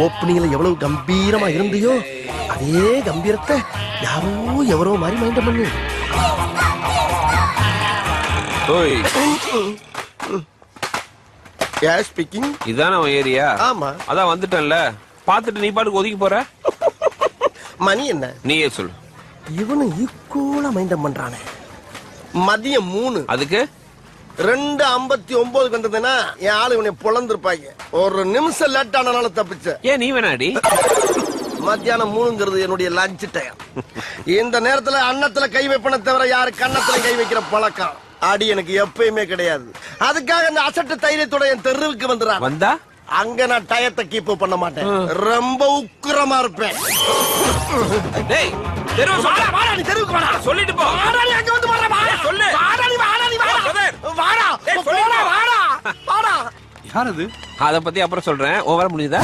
ஓப்பனிங்ல எவ்வளவு கம்பீரமா இருந்தியோ அதே கம்பீரத்தை யாரோ எவரோ மாதிரி மைண்ட் பண்ணு. ஓய், யார் ஸ்பீக்கிங்? இதான உன் ஏரியா? ஆமா. அதான் வந்துட்டேன்ல, பாத்துட்டு நீ பாட்டுக்கு ஒதுக்கி போற. மணி என்ன? நீயே சொல்லு. இவனு ஈக்குவலா மைண்ட் பண்றானே. மதியம் 3. அதுக்கு 2:59 வந்ததுன்னா என் ஆளு இவனை பொழந்திருப்பாங்க. ஒரு நிமிஷம் லேட் ஆனால தப்பிச்ச. ஏன் நீ வேணாடி? மத்தியானம் 3ங்கிறது என்னுடைய லஞ்ச் டைம். இந்த நேரத்துல அன்னத்துல கை வைப்பன தவிர யாரு கன்னத்துல கை வைக்கிற பழக்கம் அடி எனக்கு எப்பயுமே கிடையாது. அதுக்காக அந்த அசட்டு தைரியத்தோட என் தெருவுக்கு வந்துடுறான். வந்தா அங்க நான் டயத்தை கீப் பண்ண மாட்டேன். ரொம்ப உக்கிரமா இருப்பேன். டேய், தெருவு வாடா வாடா, நீ தெருவுக்கு வாடா. சொல்லிட்டு போ. வாடா, நீ அங்க வந்து வாடா. சொல்லு. வாடா நீ வாடா நீ வாடா. பிரதர். வாடா. டேய், சொல்லிட்டு வாடா வாடா. யார் அது? அத பத்தி அப்புறம் சொல்றேன். ஓவரா முடியுதா?